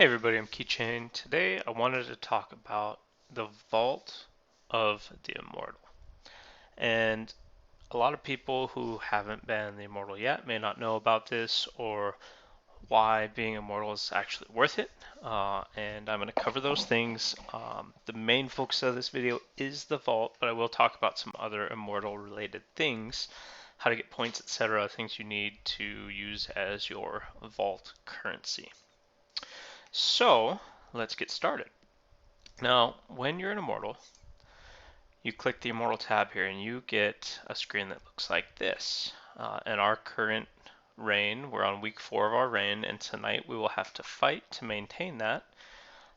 Hey everybody, I'm Keychain. Today I wanted to talk about the Vault of the Immortal. And a lot of people who haven't been the Immortal yet may not know about this or why being immortal is actually worth it. And I'm going to cover those things. The main focus of this video is the Vault, but I will talk about some other Immortal related things, how to get points, etc., things you need to use as your Vault currency. So let's get started. Now, when you're an Immortal, you click the Immortal tab here and you get a screen that looks like this. In our current reign, we're on week 4 of our reign, and tonight we will have to fight to maintain that.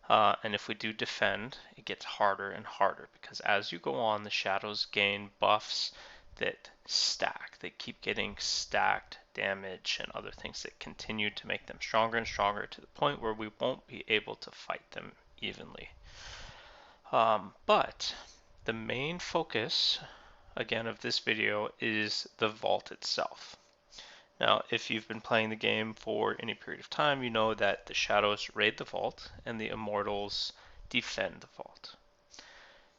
And if we do defend, it gets harder and harder because as you go on, the shadows gain buffs that stack. They keep getting stacked damage and other things that continue to make them stronger and stronger to the point where we won't be able to fight them evenly. But the main focus, again, of this video is the vault itself. Now, if you've been playing the game for any period of time, you know that the shadows raid the vault and the immortals defend the vault.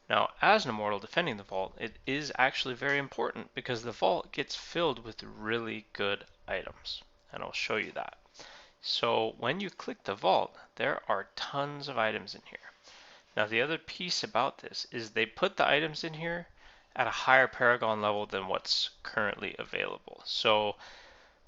Now, as an immortal defending the vault, it is actually very important because the vault gets filled with really good items, and I'll show you that. So when you click the vault, there are tons of items in here. Now the other piece about this is they put the items in here at a higher paragon level than what's currently available. So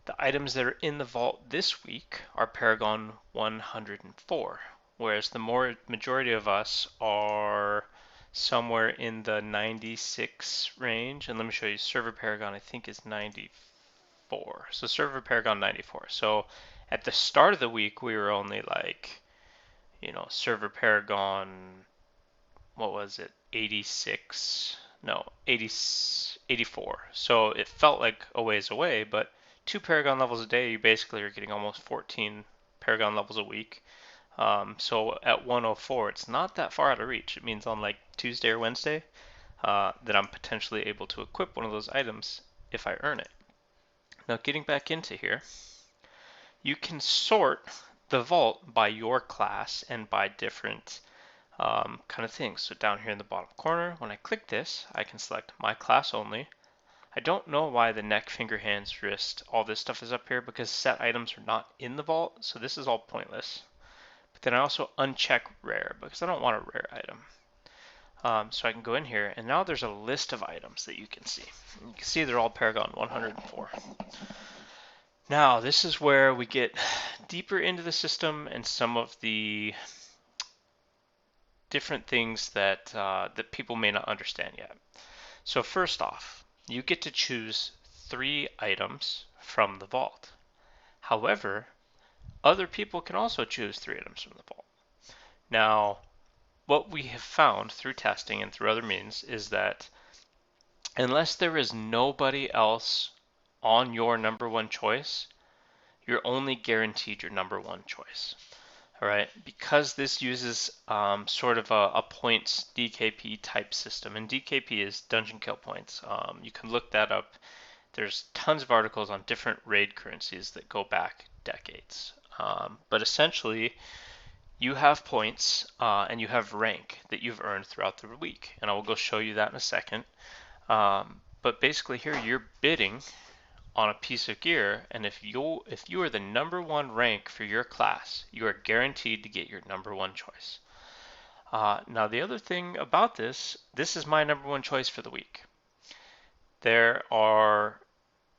the items that are in the vault this week are paragon 104, whereas the majority of us are somewhere in the 96 range. And let me show you, server paragon I think is 94. So server paragon 94. So at the start of the week we were only like, server paragon, what was it, 86, no, 80, 84. So it felt like a ways away, but 2 paragon levels a day, you basically are getting almost 14 paragon levels a week. So at 104, it's not that far out of reach. It means on like Tuesday or Wednesday that I'm potentially able to equip one of those items if I earn it. Now getting back into here, you can sort the vault by your class and by different kind of things. So down here in the bottom corner, when I click this, I can select my class only. I don't know why the neck, finger, hands, wrist, all this stuff is up here because set items are not in the vault, so this is all pointless. But then I also uncheck rare because I don't want a rare item. So I can go in here, and now there's a list of items that you can see. You can see they're all Paragon 104. Now this is where we get deeper into the system and some of the different things that that people may not understand yet. So first off, you get to choose 3 items from the vault. However, other people can also choose 3 items from the vault. Now, what we have found through testing and through other means is that unless there is nobody else on your number 1 choice, you're only guaranteed your number 1 choice. All right, because this uses sort of a points DKP type system, and DKP is dungeon kill points. You can look that up. There's tons of articles on different raid currencies that go back decades. But essentially, you have points and you have rank that you've earned throughout the week, and I will go show you that in a second. But basically here you're bidding on a piece of gear, and if you are the number 1 rank for your class, you are guaranteed to get your number 1 choice. Now the other thing about this is my number 1 choice for the week. There are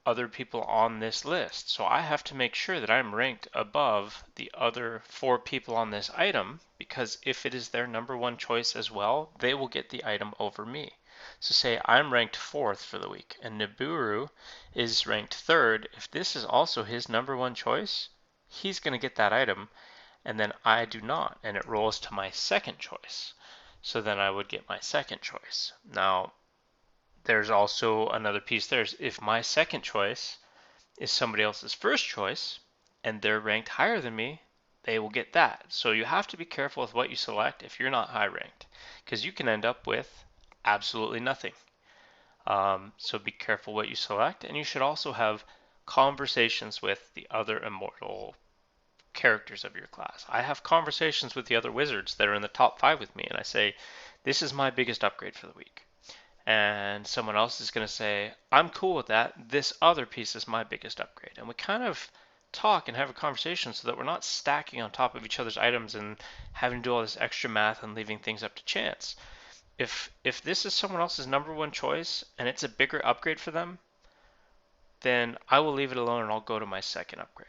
other people on this list, so I have to make sure that I'm ranked above the other 4 people on this item, because if it is their number 1 choice as well, they will get the item over me. So say I'm ranked 4th for the week and Nibiru is ranked 3rd. If this is also his number 1 choice, he's going to get that item, and then I do not, and it rolls to my 2nd choice. So then I would get my 2nd choice. Now, there's also another piece there. If my 2nd choice is somebody else's 1st choice and they're ranked higher than me, they will get that. So you have to be careful with what you select if you're not high ranked, because you can end up with absolutely nothing. So be careful what you select, and you should also have conversations with the other immortal characters of your class. I have conversations with the other wizards that are in the top 5 with me, and I say, this is my biggest upgrade for the week. And someone else is going to say, I'm cool with that. This other piece is my biggest upgrade. And we kind of talk and have a conversation so that we're not stacking on top of each other's items and having to do all this extra math and leaving things up to chance. If this is someone else's number one choice and it's a bigger upgrade for them, then I will leave it alone and I'll go to my second upgrade.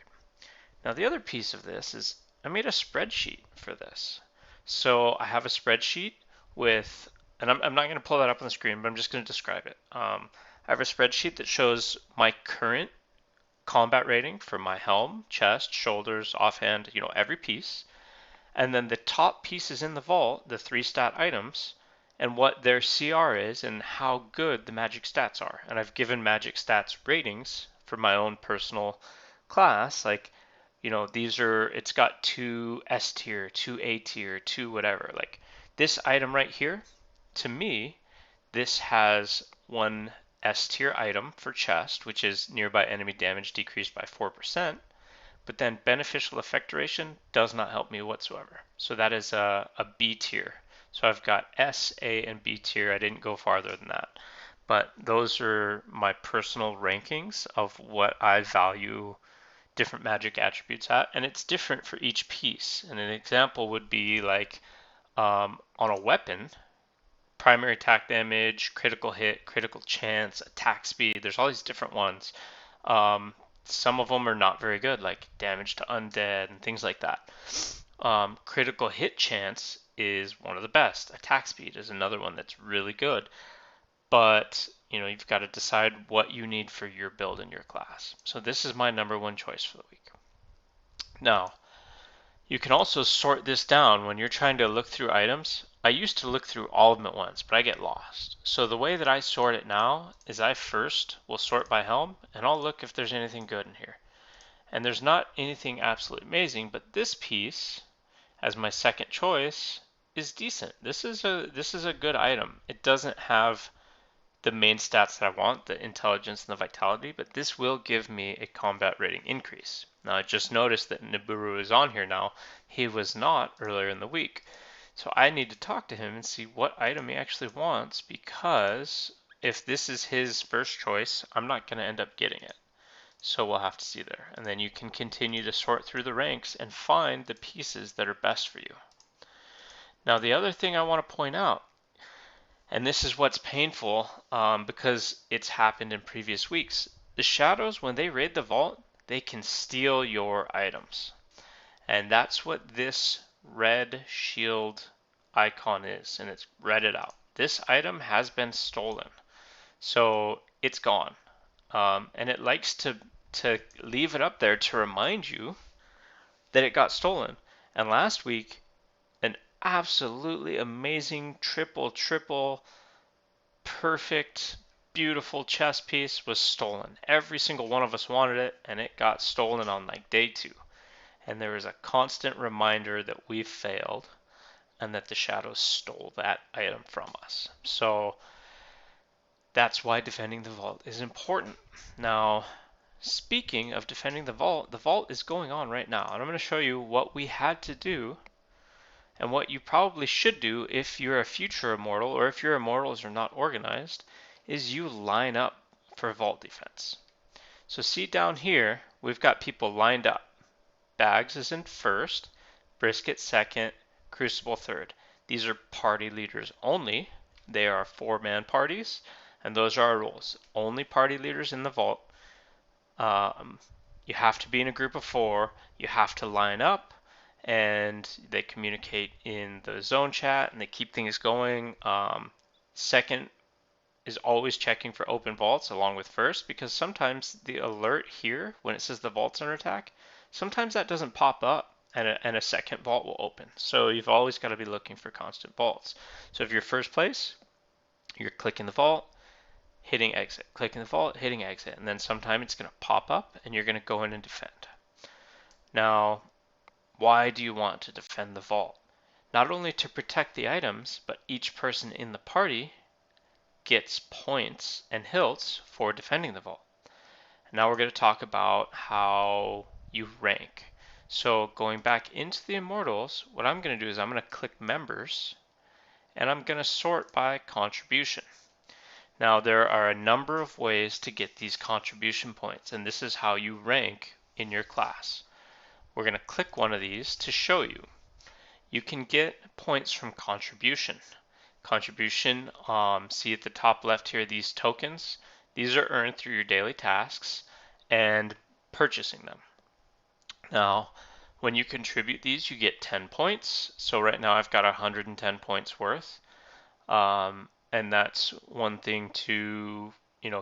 Now the other piece of this is I made a spreadsheet for this. So I have a spreadsheet with, and I'm not going to pull that up on the screen, but I'm just going to describe it. I have a spreadsheet that shows my current combat rating for my helm, chest, shoulders, offhand, every piece. And then the top pieces in the vault, the 3 stat items, and what their CR is and how good the magic stats are. And I've given magic stats ratings for my own personal class, like, it's got 2 S tier, 2 A tier, 2 whatever. Like this item right here, to me, this has 1 S tier item for chest, which is nearby enemy damage decreased by 4%. But then beneficial effect duration does not help me whatsoever. So that is a B tier. So I've got S, A, and B tier. I didn't go farther than that. But those are my personal rankings of what I value different magic attributes at. And it's different for each piece. And an example would be like on a weapon, primary attack damage, critical hit, critical chance, attack speed. There's all these different ones. Some of them are not very good, like damage to undead and things like that. Critical hit chance is one of the best. Attack speed is another one that's really good. But you've got to decide what you need for your build in your class. So this is my number one choice for the week. Now, you can also sort this down when you're trying to look through items. I used to look through all of them at once, but I get lost. So the way that I sort it now is I first will sort by helm, and I'll look if there's anything good in here. And there's not anything absolutely amazing, but this piece, as my second choice, is decent. This is a good item. It doesn't have the main stats that I want, the intelligence and the vitality, but this will give me a combat rating increase. Now I just noticed that Nibiru is on here now. He was not earlier in the week. So I need to talk to him and see what item he actually wants, because if this is his first choice, I'm not going to end up getting it. So we'll have to see there. And then you can continue to sort through the ranks and find the pieces that are best for you. Now the other thing I want to point out, and this is what's painful because it's happened in previous weeks, the shadows, when they raid the vault, they can steal your items. And that's what this red shield icon is, and it's redded out. This item has been stolen, so it's gone. And it likes to leave it up there to remind you that it got stolen. And last week, an absolutely amazing triple perfect, beautiful chess piece was stolen. Every single one of us wanted it, and it got stolen on like day 2. And there is a constant reminder that we failed and that the shadows stole that item from us. So that's why defending the vault is important. Now, speaking of defending the vault is going on right now. And I'm going to show you what we had to do and what you probably should do if you're a future Immortal, or if your Immortals are not organized, is you line up for vault defense. So see down here, we've got people lined up. Bags is in first, Brisket second, Crucible third. These are party leaders only. They are 4-man parties, and those are our rules. Only party leaders in the vault. You have to be in a group of 4. You have to line up, and they communicate in the zone chat, and they keep things going. Second is always checking for open vaults along with first, because sometimes the alert here, when it says the vault's under attack, sometimes that doesn't pop up and a second vault will open. So you've always got to be looking for constant vaults. So if you're first place, you're clicking the vault, hitting exit, clicking the vault, hitting exit, and then sometime it's going to pop up and you're going to go in and defend. Now, why do you want to defend the vault? Not only to protect the items, but each person in the party gets points and hilts for defending the vault. Now we're going to talk about how you rank. So going back into the Immortals, what I'm going to do is I'm going to click Members, and I'm going to sort by contribution. Now there are a number of ways to get these contribution points, and this is how you rank in your class. We're going to click one of these to show you. You can get points from contribution. Contribution, see at the top left here, these tokens. These are earned through your daily tasks and purchasing them. Now, when you contribute these, you get 10 points. So right now I've got 110 points worth. And that's one thing to,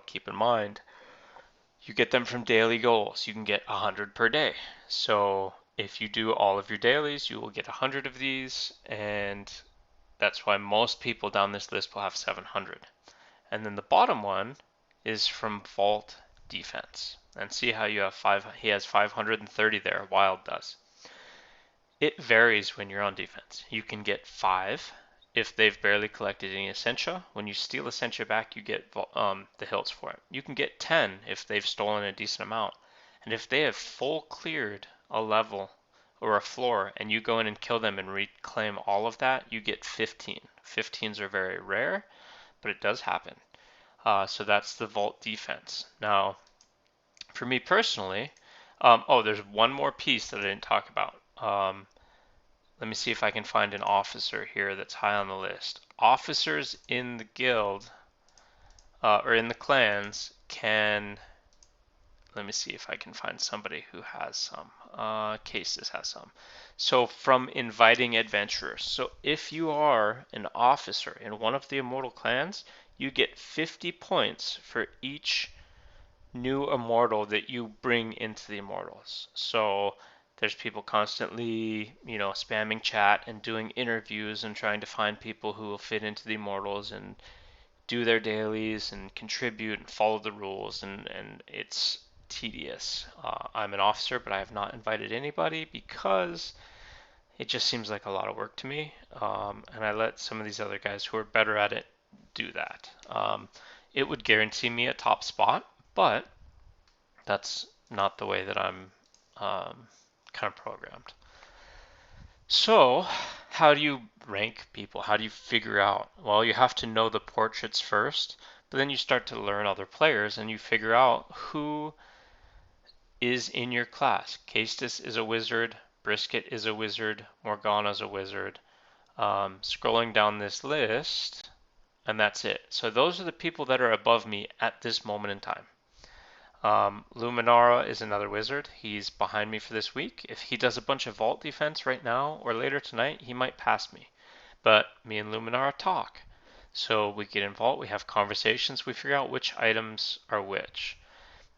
keep in mind. You get them from daily goals. You can get 100 per day. So if you do all of your dailies, you will get 100 of these, and that's why most people down this list will have 700. And then the bottom one is from Vault Defense. And see how you have he has 530 there, Wild does. It varies when you're on defense. You can get 5 if they've barely collected any Essentia. When you steal Essentia back, you get the hilts for it. You can get 10 if they've stolen a decent amount. And if they have full cleared a level or a floor and you go in and kill them and reclaim all of that, you get 15. 15s are very rare, but it does happen. So that's the Vault Defense. Now, for me personally, there's one more piece that I didn't talk about. Let me see if I can find an officer here that's high on the list. Officers in the guild or in the clans can, let me see if I can find somebody who has some. Cases has some. So from inviting adventurers. So if you are an officer in one of the Immortal clans, you get 50 points for each new Immortal that you bring into the Immortals. So there's people constantly, spamming chat and doing interviews and trying to find people who will fit into the Immortals and do their dailies and contribute and follow the rules, and it's tedious. I'm an officer, but I have not invited anybody because it just seems like a lot of work to me, and I let some of these other guys who are better at it do that. It would guarantee me a top spot, but that's not the way that I'm kind of programmed. So, how do you rank people? How do you figure out? Well, you have to know the portraits first, but then you start to learn other players and you figure out who is in your class. Castus is a wizard, Brisket is a wizard, Morgana's a wizard. Scrolling down this list, and that's it. So those are the people that are above me at this moment in time. Luminara is another wizard. He's behind me for this week. If he does a bunch of vault defense right now or later tonight, he might pass me. But me and Luminara talk. So we get in vault, we have conversations, we figure out which items are which.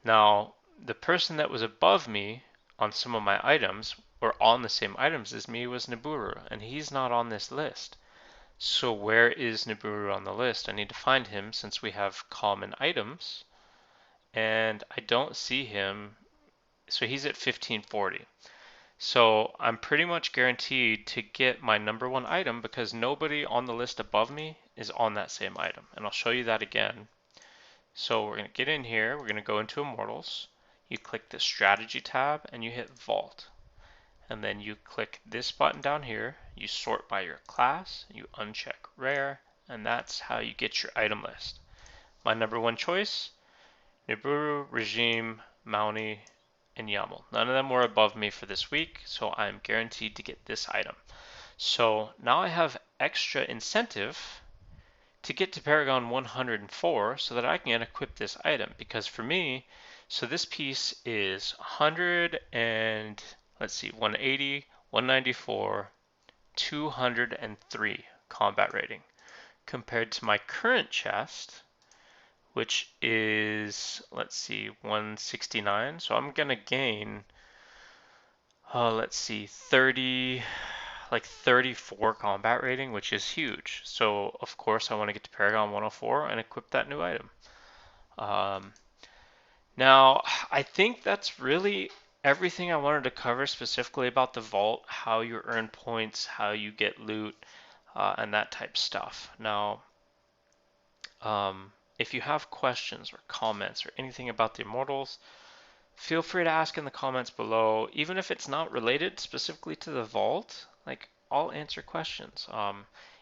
Now, the person that was above me on some of my items, or on the same items as me, was Nibiru, and he's not on this list. So where is Nibiru on the list? I need to find him since we have common items. And I don't see him. So he's at 1540. So I'm pretty much guaranteed to get my number one item because nobody on the list above me is on that same item. And I'll show you that again. So we're going to get in here. We're going to go into Immortals. You click the Strategy tab and you hit Vault. And then you click this button down here. You sort by your class. You uncheck Rare. And that's how you get your item list. My number one choice, Nibiru, Regime, Mountie, and Yamel. None of them were above me for this week, so I'm guaranteed to get this item. So now I have extra incentive to get to Paragon 104 so that I can equip this item. Because for me, so this piece is 100 and, 180, 194, 203 combat rating. Compared to my current chest, which is, 169. So I'm going to gain, 30, 34 combat rating, which is huge. So, of course, I want to get to Paragon 104 and equip that new item. Now, I think that's really everything I wanted to cover specifically about the vault, how you earn points, how you get loot, and that type stuff. Now, if you have questions or comments or anything about the Immortals, feel free to ask in the comments below, even if it's not related specifically to the vault. Like, I'll answer questions.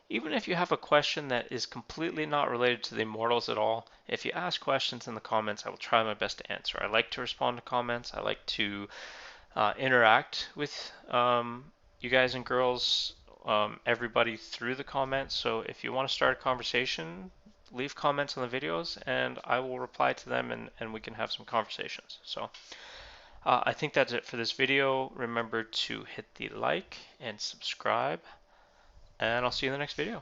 Even if you have a question that is completely not related to the Immortals at all, if you ask questions in the comments, I will try my best to answer. I like to respond to comments. I like to interact with you guys and girls, everybody through the comments. So if you want to start a conversation, leave comments on the videos and I will reply to them, and we can have some conversations. So I think that's it for this video. Remember to hit the like and subscribe, and I'll see you in the next video.